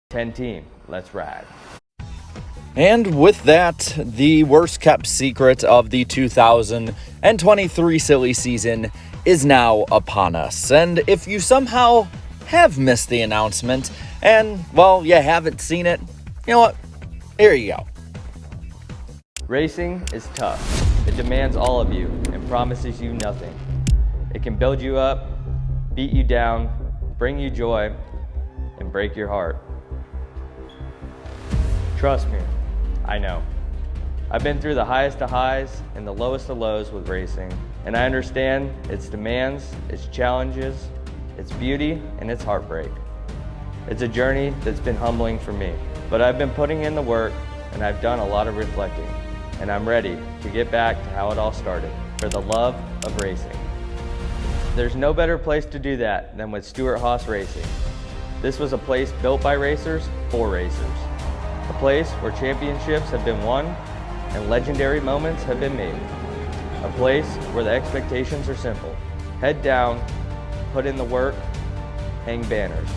10 team, let's ride. And with that, the worst kept secret of the 2023 silly season is now upon us. And if you somehow have missed the announcement and, well, you haven't seen it, you know what? Here you go. Racing is tough. It demands all of you and promises you nothing. It can build you up, beat you down, bring you joy, and break your heart. Trust me, I know. I've been through the highest of highs and the lowest of lows with racing, and I understand its demands, its challenges, its beauty, and its heartbreak. It's a journey that's been humbling for me, but I've been putting in the work and I've done a lot of reflecting, and I'm ready to get back to how it all started, for the love of racing. There's no better place to do that than with Stewart-Haas Racing. This was a place built by racers for racers. A place where championships have been won and legendary moments have been made. A place where the expectations are simple. Head down, put in the work, hang banners.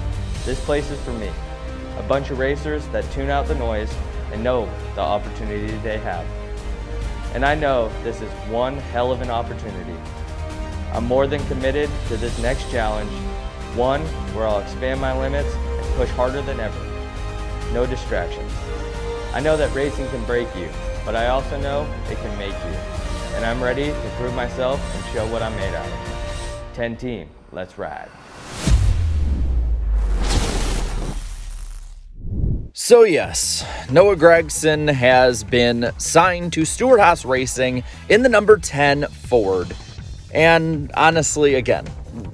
This place is for me. A bunch of racers that tune out the noise and know the opportunity they have. And I know this is one hell of an opportunity. I'm more than committed to this next challenge, one where I'll expand my limits and push harder than ever. No distractions. I know that racing can break you, but I also know it can make you. And I'm ready to prove myself and show what I'm made out of. 10 team, let's ride. So yes, Noah Gragson has been signed to Stewart-Haas Racing in the number 10 Ford. And honestly, again,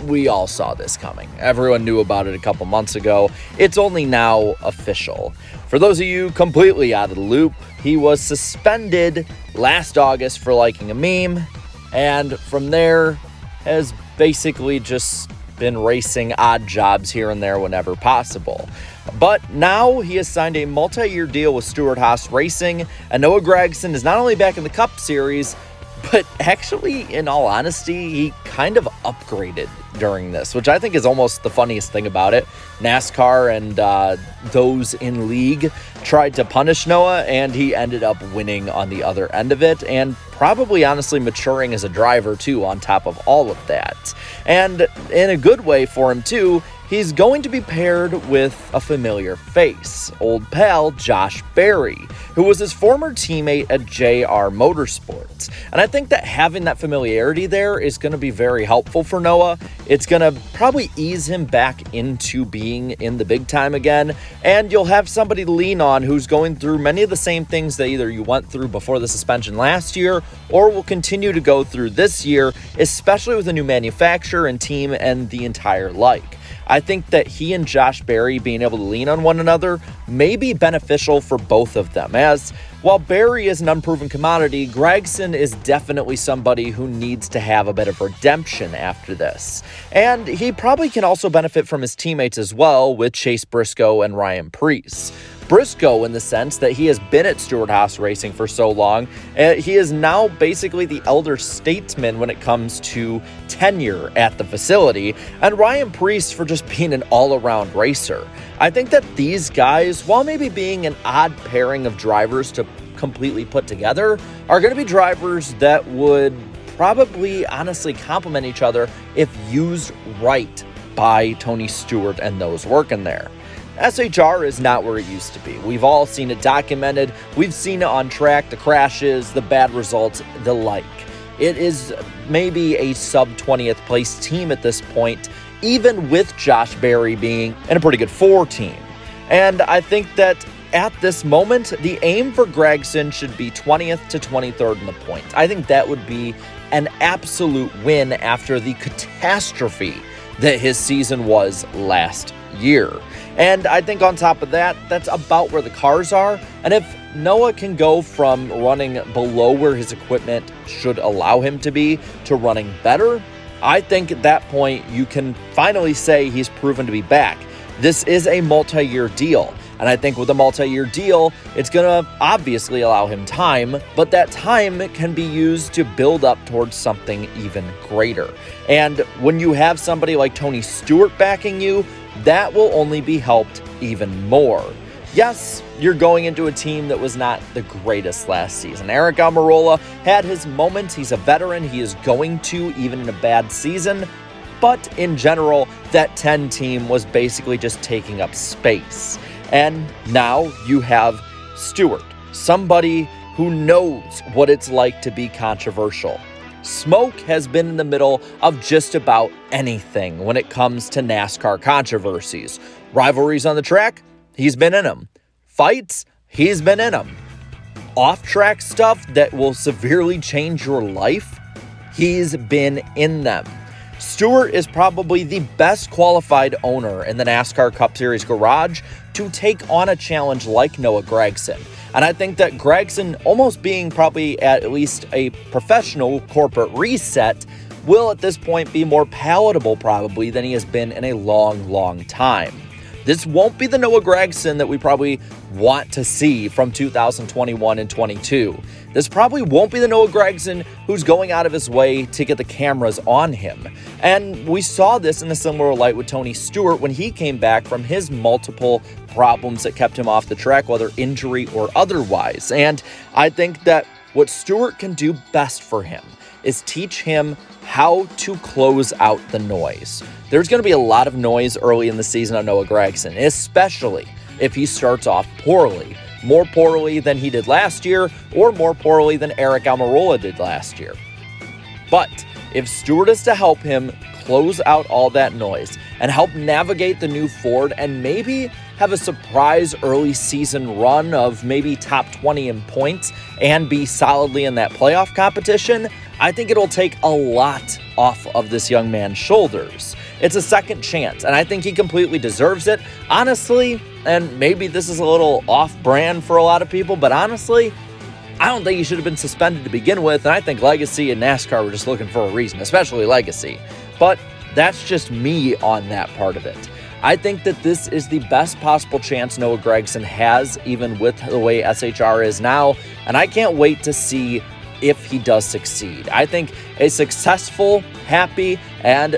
we all saw this coming. Everyone knew about it a couple months ago. It's only now official. For those of you completely out of the loop, he was suspended last August for liking a meme, and from there has basically just been racing odd jobs here and there whenever possible. But now he has signed a multi-year deal with Stewart-Haas Racing, and Noah Gragson is not only back in the Cup Series, but actually, in all honesty, he kind of upgraded during this, which I think is almost the funniest thing about it. NASCAR and those in league tried to punish Noah, and he ended up winning on the other end of it, and probably honestly maturing as a driver too on top of all of that. And in a good way for him too, he's going to be paired with a familiar face, old pal Josh Berry, who was his former teammate at JR Motorsports. And I think that having that familiarity there is going to be very helpful for Noah. It's going to probably ease him back into being in the big time again, and you'll have somebody to lean on who's going through many of the same things that either you went through before the suspension last year or will continue to go through this year, especially with a new manufacturer and team and the entire like. I think that he and Josh Berry being able to lean on one another may be beneficial for both of them, as while Berry is an unproven commodity, Gragson is definitely somebody who needs to have a bit of redemption after this. And he probably can also benefit from his teammates as well with Chase Briscoe and Ryan Preece. Briscoe in the sense that he has been at Stewart-Haas Racing for so long, he is now basically the elder statesman when it comes to tenure at the facility, and Ryan Preece for just being an all-around racer. I think that these guys, while maybe being an odd pairing of drivers to completely put together, are going to be drivers that would probably honestly complement each other if used right by Tony Stewart and those working there. SHR is not where it used to be. We've all seen it documented. We've seen it on track, the crashes, the bad results, the like. It is maybe a sub-20th place team at this point, even with Josh Berry being in a pretty good 4 team. And I think that at this moment, the aim for Gragson should be 20th to 23rd in the points. I think that would be an absolute win after the catastrophe that his season was last year. And I think on top of that, that's about where the cars are. And if Noah can go from running below where his equipment should allow him to be to running better, I think at that point you can finally say he's proven to be back. This is a multi-year deal. And I think with a multi-year deal, it's going to obviously allow him time, but that time can be used to build up towards something even greater. And when you have somebody like Tony Stewart backing you, that will only be helped even more. Yes, you're going into a team that was not the greatest last season. Aric Almirola had his moments. He's a veteran. He is going to, even in a bad season. But in general, that 10 team was basically just taking up space. And now you have Stewart, somebody who knows what it's like to be controversial. Smoke has been in the middle of just about anything when it comes to NASCAR controversies. Rivalries on the track? He's been in them. Fights? He's been in them. Off-track stuff that will severely change your life? He's been in them. Stewart is probably the best qualified owner in the NASCAR Cup Series garage to take on a challenge like Noah Gragson. And I think that Gragson, almost being probably at least a professional corporate reset, will at this point be more palatable probably than he has been in a long, long time. This won't be the Noah Gragson that we probably want to see from 2021 and 22. This probably won't be the Noah Gragson who's going out of his way to get the cameras on him. And we saw this in a similar light with Tony Stewart when he came back from his multiple problems that kept him off the track, whether injury or otherwise. And I think that what Stewart can do best for him is teach him how to close out the noise. There's going to be a lot of noise early in the season on Noah Gragson, especially if he starts off poorly. More poorly than he did last year, or more poorly than Aric Almirola did last year. But if Stewart is to help him close out all that noise and help navigate the new Ford and maybe have a surprise early season run of maybe top 20 in points and be solidly in that playoff competition, I think it'll take a lot off of this young man's shoulders. It's a second chance, and I think he completely deserves it. Honestly, and maybe this is a little off-brand for a lot of people, but honestly, I don't think he should have been suspended to begin with, and I think Legacy and NASCAR were just looking for a reason, especially Legacy. But that's just me on that part of it. I think that this is the best possible chance Noah Gragson has, even with the way SHR is now, and I can't wait to see if he does succeed. I think a successful, happy, and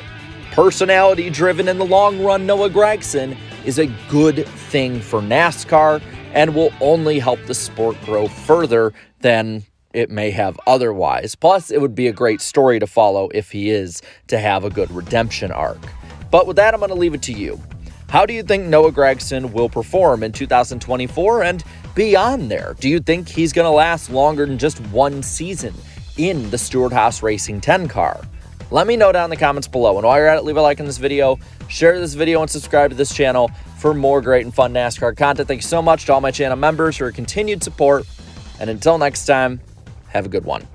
personality-driven in the long run Noah Gragson is a good thing for NASCAR and will only help the sport grow further than it may have otherwise. Plus, it would be a great story to follow if he is to have a good redemption arc. But with that, I'm going to leave it to you. How do you think Noah Gragson will perform in 2024 and beyond there? Do you think he's going to last longer than just one season in the Stewart-Haas Racing 10 car? Let me know down in the comments below. And while you're at it, leave a like on this video, share this video, and subscribe to this channel for more great and fun NASCAR content. Thank you so much to all my channel members for your continued support. And until next time, have a good one.